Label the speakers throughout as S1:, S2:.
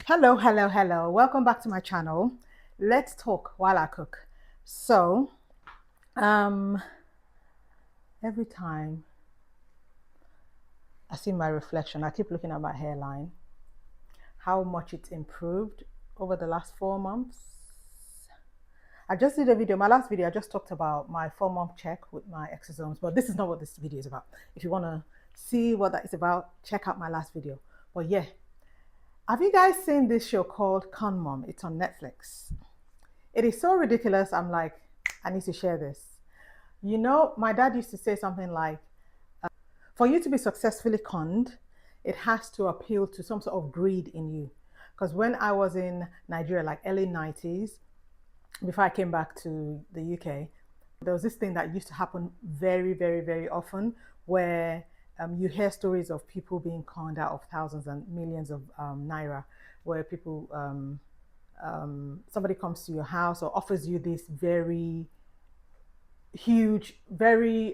S1: Hello, hello, hello. Welcome back to my channel. Let's talk while I cook. So, um, every time I see my reflection, I keep looking at my hairline, how much it's improved over the last 4 months. I just did a video, my last video, I just talked about my 4 month check with my exosomes, but this is not what this video is about. If you want to see what that is about, check out my last video. But yeah, have you guys seen this show called Con Mom? It's on Netflix. It is so ridiculous. I'm like, I need to share this. You know, my dad used to say something like, for you to be successfully conned, it has to appeal to some sort of greed in you. Because when I was in Nigeria, like early 90s, before I came back to the UK, there was this thing that used to happen very, very, very often where you hear stories of people being conned out of thousands and millions of naira, where people somebody comes to your house or offers you this very huge, very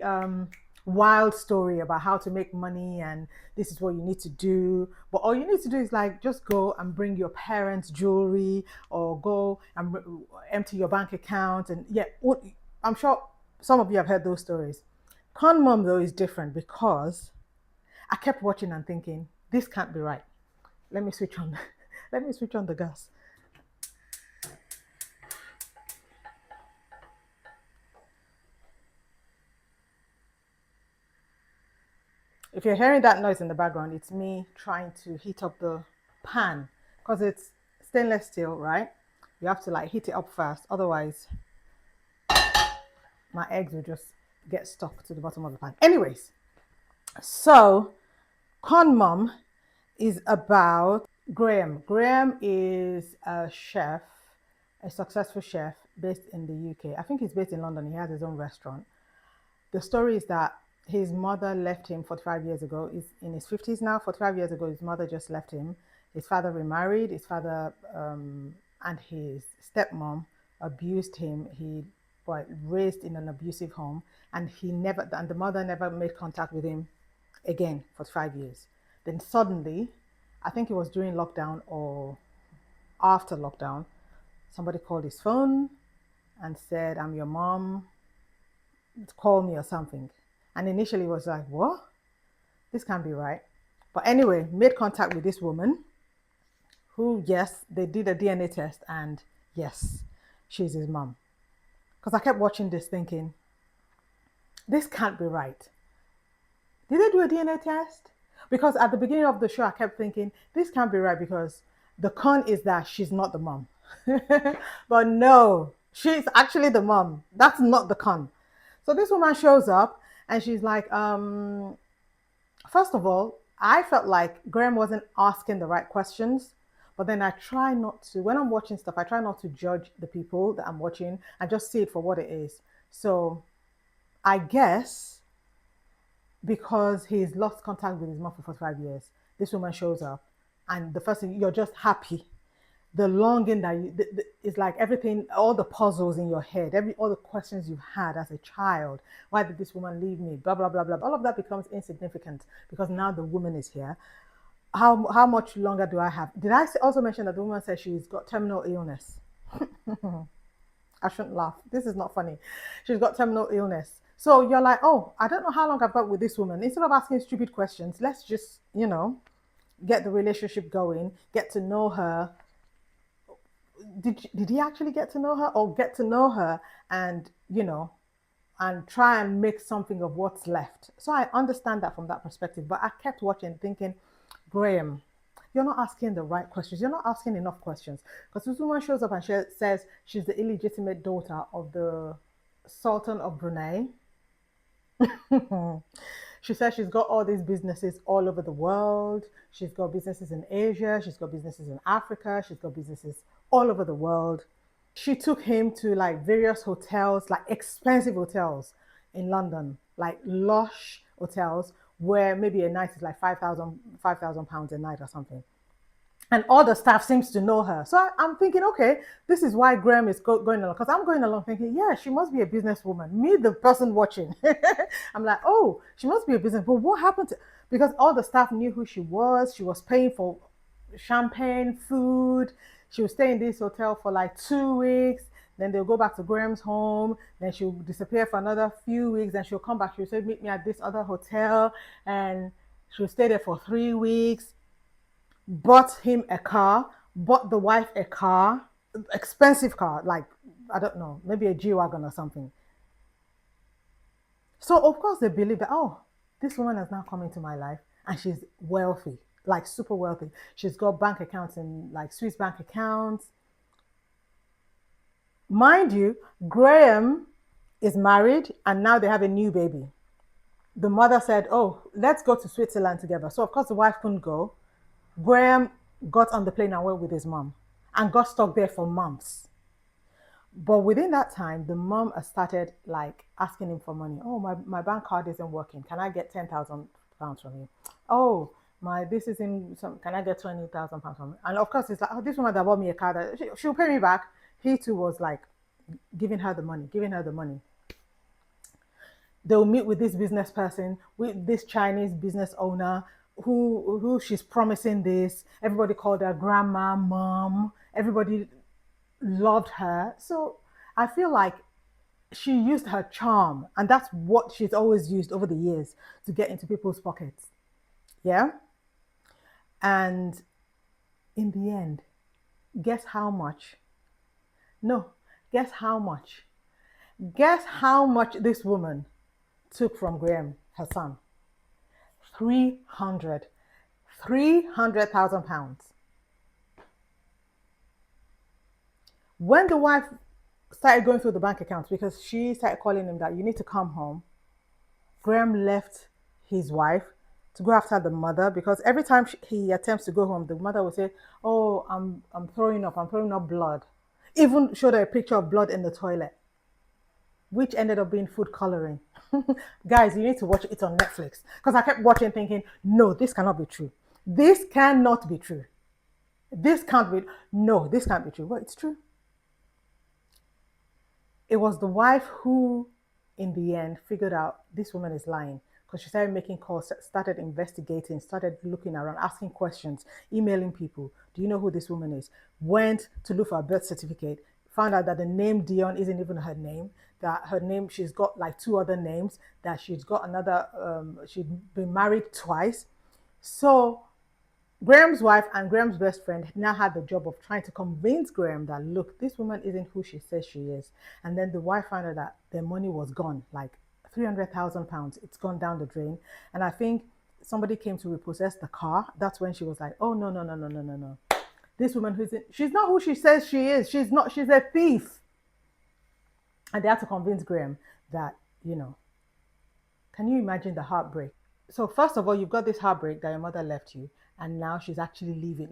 S1: wild story about how to make money and this is what you need to do. But all you need to do is like just go and bring your parents' jewelry or go and empty your bank account. And yeah, I'm sure some of you have heard those stories. Con mom though is different because I kept watching and thinking, this can't be right. Let me switch on. Let me switch on the gas. If you're hearing that noise in the background, it's me trying to heat up the pan because it's stainless steel, right? You have to like heat it up fast, otherwise my eggs will just get stuck to the bottom of the pan. Anyways, so Con Mom is about Graham. Graham is a chef, a successful chef based in the UK. I think he's based in London. He has his own restaurant. The story is that his mother left him 45 years ago. He's in his 50s now. 45 years ago, his mother just left him. His father remarried. His father and his stepmom abused him. He was raised in an abusive home, and the mother never made contact with him again for 5 years. Then suddenly, I think it was during lockdown or after lockdown, somebody called his phone and said, "I'm your mom. Call me," or something. And initially it was like, what? This can't be right. But anyway, made contact with this woman who, yes, they did a DNA test and yes, she's his mom. Because I kept watching this thinking, this can't be right. Did they do a DNA test? Because at the beginning of the show, I kept thinking, this can't be right because the con is that she's not the mom. But no, she's actually the mom. That's not the con. So this woman shows up and she's like, first of all, I felt like Graham wasn't asking the right questions. But then I try not to, when I'm watching stuff, I try not to judge the people that I'm watching. I just see it for what it is. So I guess because he's lost contact with his mom for 45 years, this woman shows up. And the first thing, you're just happy. The longing that is like everything, all the puzzles in your head, all the questions you've had as a child. Why did this woman leave me? Blah blah blah blah. All of that becomes insignificant because now the woman is here. How much longer do I have? Did I also mention that the woman said she's got terminal illness? I shouldn't laugh. This is not funny. She's got terminal illness. So you're like, oh, I don't know how long I've got with this woman. Instead of asking stupid questions, let's just, get the relationship going, get to know her. Did he actually get to know her or get to know her and and try and make something of what's left? So I understand that from that perspective, but I kept watching thinking, Graham, you're not asking the right questions, you're not asking enough questions, because this woman shows up and she says she's the illegitimate daughter of the Sultan of Brunei. She says she's got all these businesses all over the world. She's got businesses in Asia, she's got businesses in Africa, she's got businesses all over the world. She took him to like various hotels, like expensive hotels in London, like lush hotels where maybe a night is like 5,000 pounds a night or something. And all the staff seems to know her. So I'm thinking, okay, this is why Graham is going along. Because I'm going along thinking, yeah, she must be a businesswoman. Me, the person watching. I'm like, oh, she must be a business. But what happened to, because all the staff knew who she was. She was paying for champagne, food. She'll stay in this hotel for like 2 weeks. Then they'll go back to Graham's home. Then she'll disappear for another few weeks. Then she'll come back. She'll say, meet me at this other hotel. And she'll stay there for 3 weeks. Bought him a car, bought the wife a car, expensive car, like, I don't know, maybe a G Wagon or something. So, of course, they believe that, oh, this woman has now come into my life and she's wealthy, like super wealthy. She's got bank accounts in like Swiss bank accounts. Mind you, Graham is married and now they have a new baby. The mother said, oh, let's go to Switzerland together. So, of course, the wife couldn't go. Graham got on the plane and went with his mom and got stuck there for months. But within that time, the mom started like asking him for money. Oh, my bank card isn't working. Can I get £10,000 from you? Oh, my this is in some. Can I get £20,000 from you? And of course, it's like, oh, this woman that bought me a car, that she'll pay me back. He too was like giving her the money, giving her the money. They'll meet with this business person, with this Chinese business owner who she's promising this. Everybody called her grandma, mom. Everybody loved her. So I feel like she used her charm, and that's what she's always used over the years to get into people's pockets. Yeah. And in the end, guess how much? No, guess how much? Guess how much this woman took from Graham, her son? 300,000 pounds. When the wife started going through the bank accounts, because she started calling him that you need to come home, Graham left his wife to go after the mother, because every time he attempts to go home, the mother will say, oh, I'm throwing up blood. Even showed her a picture of blood in the toilet, which ended up being food coloring. Guys, you need to watch it on Netflix, because I kept watching thinking, no, this cannot be true. This cannot be true. This can't be, no, this can't be true. Well, it's true. It was the wife who, in the end, figured out this woman is lying, because she started making calls, started investigating, started looking around, asking questions, emailing people. Do you know who this woman is? Went to look for a birth certificate, found out that the name Dion isn't even her name, that her name, she's got like two other names, that she's got another, she'd been married twice. So Graham's wife and Graham's best friend now had the job of trying to convince Graham that, look, this woman isn't who she says she is. And then the wife found out that their money was gone, like £300,000. It's gone down the drain. And I think somebody came to repossess the car. That's when she was like, oh, no, no, no, no, no, no, no. This woman she's not who she says she is. She's not, she's a thief. And they had to convince Graham that, can you imagine the heartbreak? So first of all, you've got this heartbreak that your mother left you, and now she's actually leaving.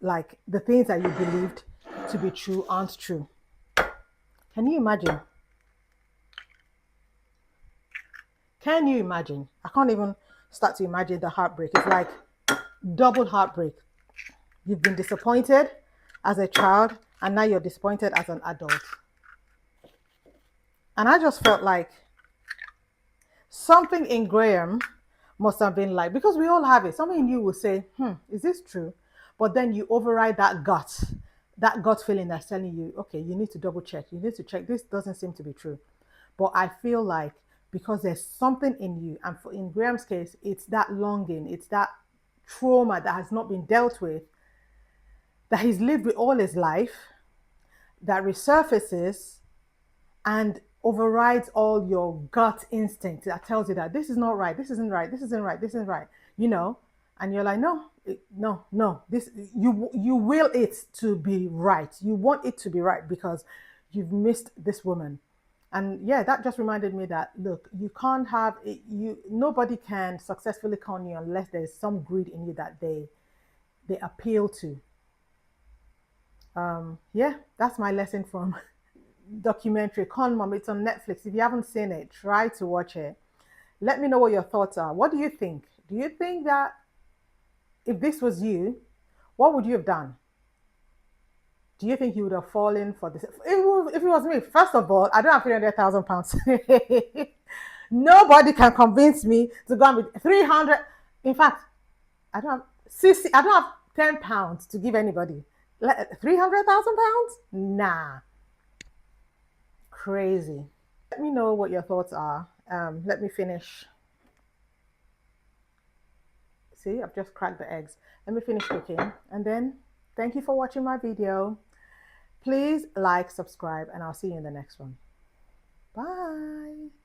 S1: Like the things that you believed to be true aren't true. Can you imagine? Can you imagine? I can't even start to imagine the heartbreak. It's like double heartbreak. You've been disappointed as a child, and now you're disappointed as an adult. And I just felt like something in Graham must have been like, because we all have it, something in you will say, is this true? But then you override that gut feeling that's telling you, okay, you need to double check. You need to check. This doesn't seem to be true. But I feel like because there's something in you, and in Graham's case, it's that longing, it's that trauma that has not been dealt with, that he's lived with all his life, that resurfaces and overrides all your gut instinct that tells you that this is not right, this isn't right, this isn't right, this isn't right, and you're like, no, no, this, you will it to be right. You want it to be right because you've missed this woman. And yeah, that just reminded me that, look, you can't have it, nobody can successfully con you unless there's some greed in you that they appeal to. Yeah, that's my lesson from documentary Con Mom. It's on Netflix. If you haven't seen it, try to watch it. Let me know what your thoughts are. What do you think? Do you think that if this was you, what would you have done? Do you think you would have fallen for this? If it was me, first of all, I don't have £300,000. Nobody can convince me to go with 300. In fact, I don't have 60. I don't have £10 to give anybody. 300,000 pounds? Nah, crazy. Let me know what your thoughts are. Let me finish. See, I've just cracked the eggs. Let me finish cooking, and then thank you for watching my video. Please like, subscribe, and I'll see you in the next one. Bye.